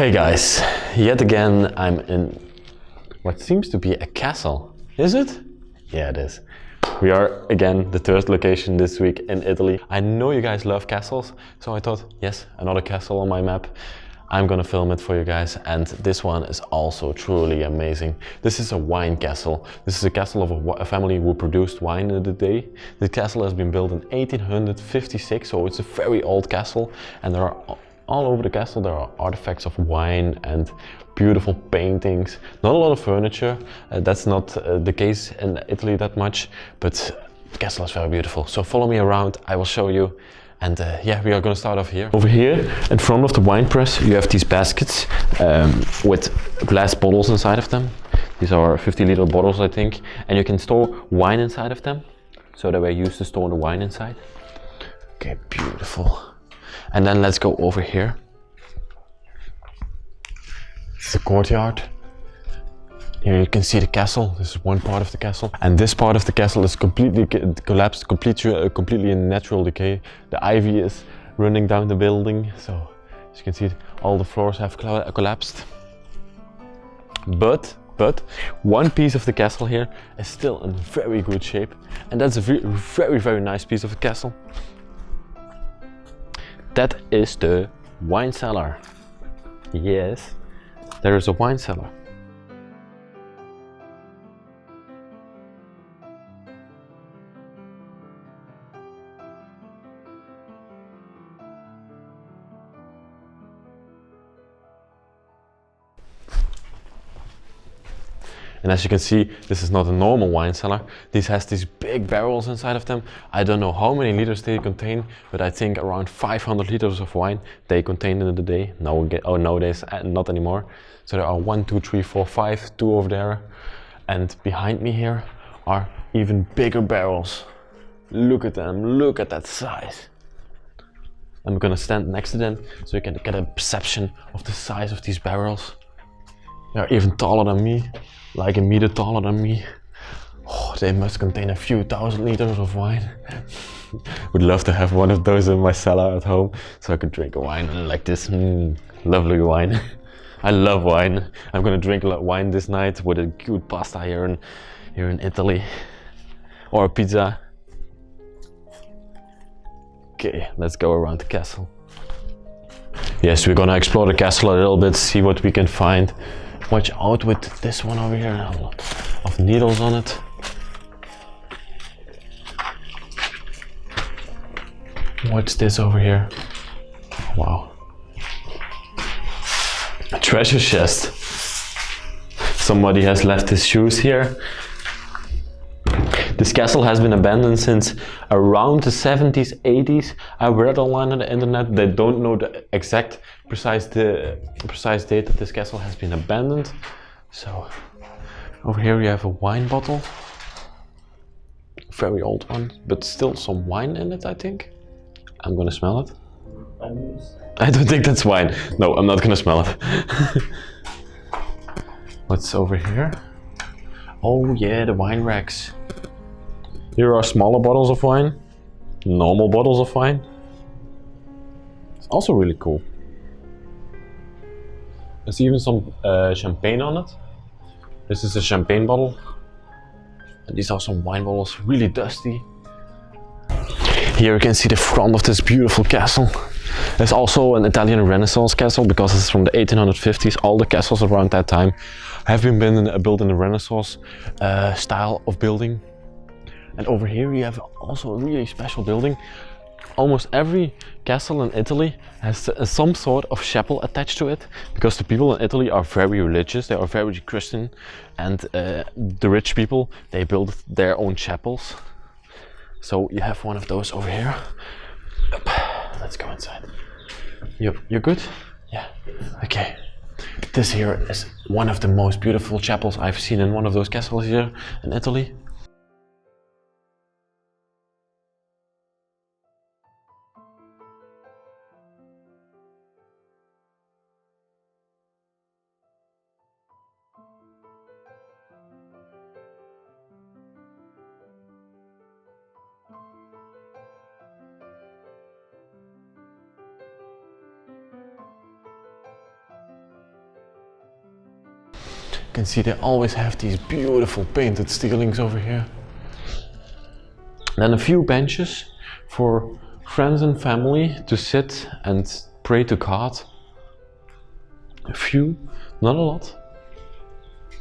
Hey guys, yet again I'm in what seems to be a castle. Is it? Yeah, it is. We are again the third location this week in Italy. I know you guys love castles, so I thought, yes, another castle on my map. I'm gonna film it for you guys, and this one is also truly amazing. This is a wine castle. This is a castle of a family who produced wine in the day. The castle has been built in 1856, so it's a very old castle, and there are all over the castle there are artifacts of wine and beautiful paintings. Not a lot of furniture, that's not the case in Italy that much, but the castle is very beautiful. So follow me around, I will show you. And yeah, we are going to start off here. Over here, in front of the wine press, you have these baskets with glass bottles inside of them. These are 50-liter bottles, I think. And you can store wine inside of them. So they were used to store the wine inside. Okay, beautiful. And then let's go over here. It's the courtyard. Here you can see the castle. This is one part of the castle, and this part of the castle is completely collapsed, completely in natural decay. The ivy is running down the building, so as you can see, all the floors have collapsed. But one piece of the castle here is still in very good shape, and that's a very nice piece of the castle. That is the wine cellar. Yes, there is a wine cellar. And as you can see, this is not a normal wine cellar. This has these big barrels inside of them. I don't know how many liters they contain, but I think around 500 liters of wine they contain in the day. Nowadays, not anymore. So there are 1, 2, 3, 4, 5, 2 over there. And behind me here are even bigger barrels. Look at them, look at that size. I'm gonna stand next to them so you can get a perception of the size of these barrels. They are even taller than me, like a meter taller than me. Oh, they must contain a few thousand liters of wine. Would love to have one of those in my cellar at home, so I could drink a wine like this. Lovely wine. I love wine. I'm gonna drink wine this night with a good pasta here in Italy, or a pizza. Okay, let's go around the castle. Yes, we're gonna explore the castle a little bit, see what we can find. Watch out with this one over here, a lot of needles on it. What's this over here? Wow. A treasure chest. Somebody has left his shoes here. This castle has been abandoned since around the 70s, 80s. I read online on the internet. They don't know the exact precise date that this castle has been abandoned. So over here we have a wine bottle. Very old one, but still some wine in it, I think. I'm gonna smell it. I don't think that's wine. No, I'm not gonna smell it. What's over here? Oh yeah, the wine racks. Here are smaller bottles of wine, normal bottles of wine. It's also really cool. There's even some champagne on it. This is a champagne bottle. And these are some wine bottles, really dusty. Here you can see the front of this beautiful castle. There's also an Italian Renaissance castle because it's from the 1850s. All the castles around that time have been built in the Renaissance style of building. And over here we have also a really special building. Almost every castle in Italy has some sort of chapel attached to it, because the people in Italy are very religious, they are very Christian, and the rich people, they build their own chapels. So you have one of those over here. Let's go inside. You're good? Yeah. Okay. This here is one of the most beautiful chapels I've seen in one of those castles here in Italy. You can see they always have these beautiful painted ceilings over here. Then a few benches for friends and family to sit and pray to God. A few, not a lot.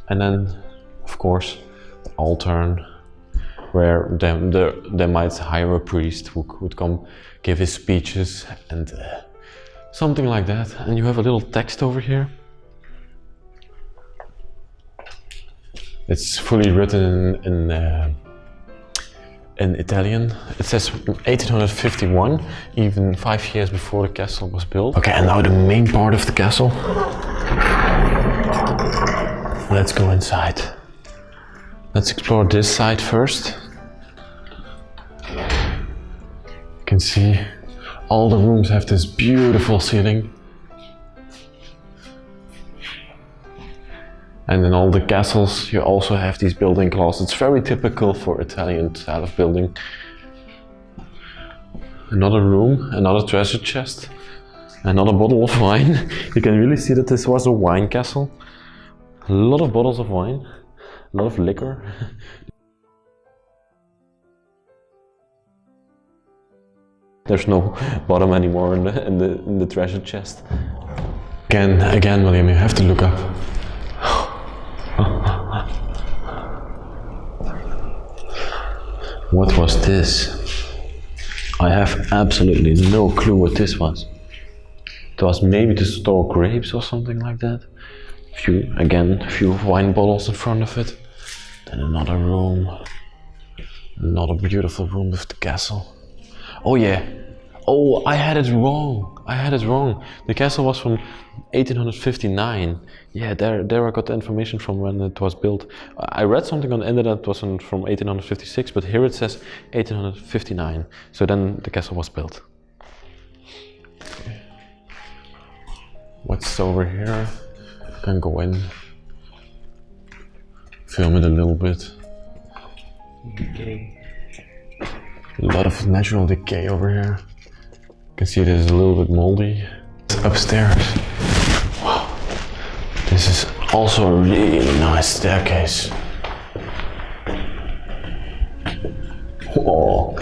And then, of course, the altar, where they might hire a priest who would come give his speeches and something like that. And you have a little text over here. It's fully written in Italian. It says 1851, even 5 years before the castle was built. Okay, and now the main part of the castle. Let's go inside. Let's explore this side first. You can see all the rooms have this beautiful ceiling. And in all the castles you also have these building closets, very typical for Italian style of building. Another room, another treasure chest, another bottle of wine. You can really see that this was a wine castle. A lot of bottles of wine, a lot of liquor. There's no bottom anymore in the treasure chest. Again, William, you have to look up. What was this? I have absolutely no clue what this was. It was maybe to store grapes or something like that. A few wine bottles in front of it. Then another room. Another beautiful room with the castle. Oh yeah. Oh, I had it wrong. The castle was from 1859. Yeah, there I got the information from when it was built. I read something on the internet that was from 1856, but here it says 1859. So then the castle was built. Okay. What's over here? Can go in, film it a little bit. Decay. A lot of natural decay over here. You can see it is a little bit moldy. It's upstairs. Wow. This is also a really nice staircase. Oh.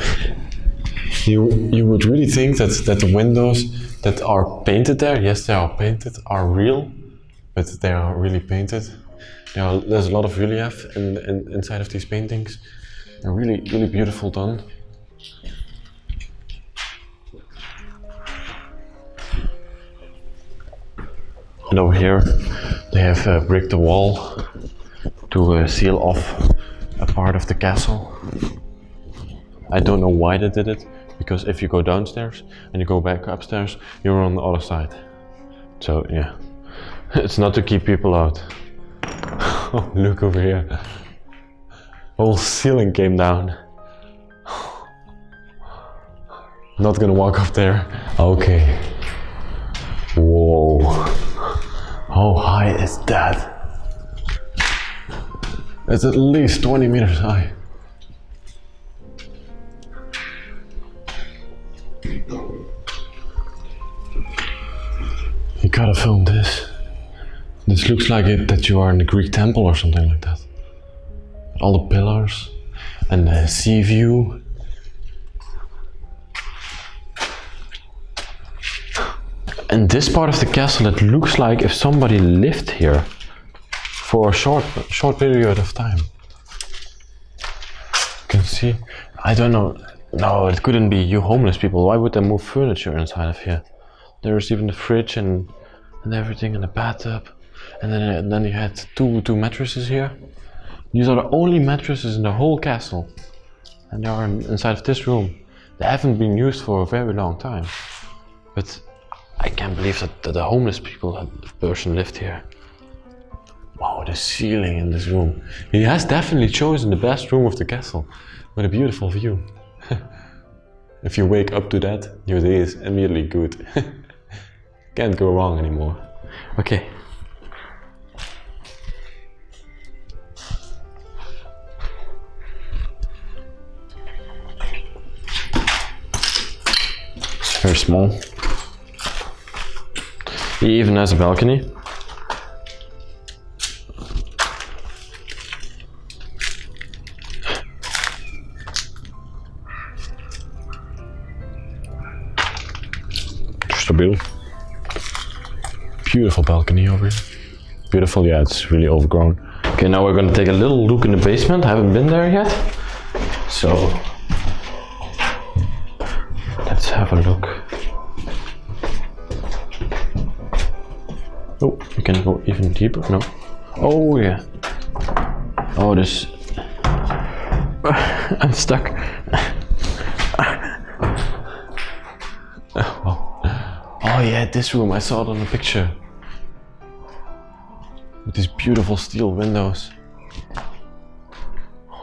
You would really think that the windows that are painted there, yes they are painted, are real. But they are really painted. There's a lot of relief inside of these paintings. They're really, really beautiful done. And over here they have bricked the wall to seal off a part of the castle. I don't know why they did it, because if you go downstairs and you go back upstairs, you're on the other side. So yeah. It's not to keep people out. Oh, look over here. Whole ceiling came down. Not gonna walk up there. Okay. Whoa. How high is that? It's at least 20 meters high. You gotta film this. This looks like that you are in the Greek temple or something like that. All the pillars and the sea view. And this part of the castle, it looks like if somebody lived here for a short period of time. You can see, I don't know, no, it couldn't be you homeless people. Why would they move furniture inside of here? There's even the fridge and everything, and the bathtub. And then you had two mattresses here. These are the only mattresses in the whole castle. And they are inside of this room. They haven't been used for a very long time. But I can't believe that the homeless person lived here. Wow, the ceiling in this room. He has definitely chosen the best room of the castle, with a beautiful view. If you wake up to that, your day is immediately good. Can't go wrong anymore. Okay. Very small. He even has a balcony. beautiful balcony over here. Beautiful, yeah, it's really overgrown. Okay, now we're gonna take a little look in the basement. I haven't been there yet. So, let's have a look. Oh, you can go even deeper, no? Oh yeah. Oh, this... I'm stuck. Oh yeah, this room, I saw it on the picture. With these beautiful steel windows.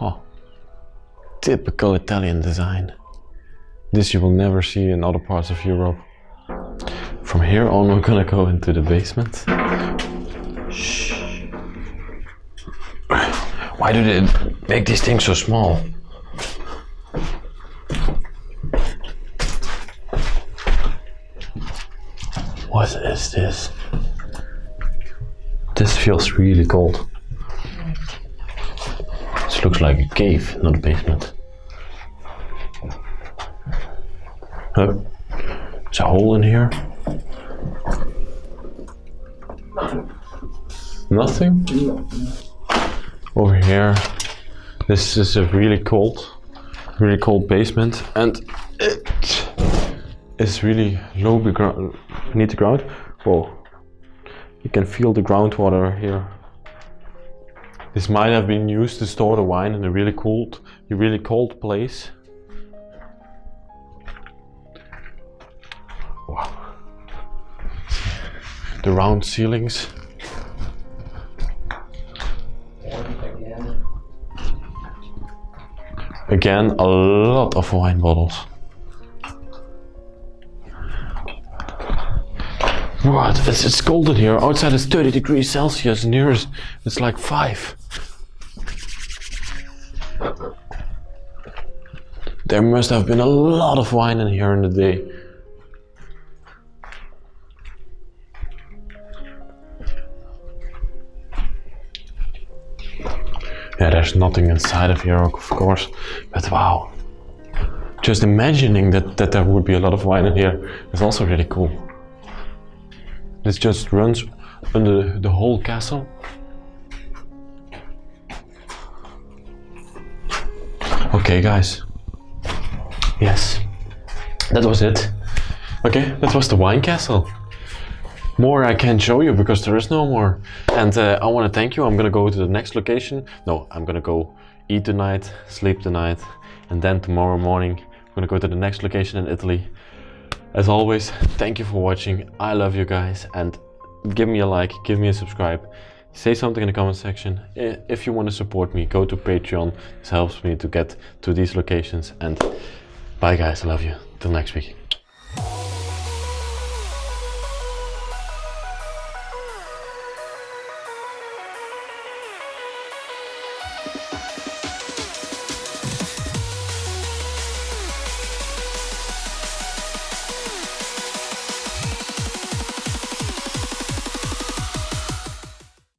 Oh, typical Italian design. This you will never see in other parts of Europe. From here on we're gonna go into the basement. Shh. Why do they make these things so small? What is this? This feels really cold. This looks like a cave, not a basement. Huh? There's a hole in here. Nothing? Over here, this is a really cold basement, and it is really low beneath the ground. Whoa. You can feel the groundwater here. This might have been used to store the wine in a really cold place. Wow. The round ceilings. Again, a lot of wine bottles. What? It's cold in here. Outside it's 30 degrees Celsius, and here it's like 5. There must have been a lot of wine in here in the day. Yeah, there's nothing inside of here, of course, but wow. Just imagining that there would be a lot of wine in here is also really cool. This just runs under the whole castle. Okay guys, yes, that was it. Okay, that was the wine castle. More I can't show you because there is no more. And I want to thank you. I'm gonna go to the next location. No, I'm gonna go eat tonight, sleep tonight, and then tomorrow morning I'm gonna go to the next location in Italy. As always, thank you for watching. I love you guys, and give me a like, give me a subscribe. Say something in the comment section. If you want to support me, go to Patreon. This helps me to get to these locations. And bye guys, I love you. Till next week.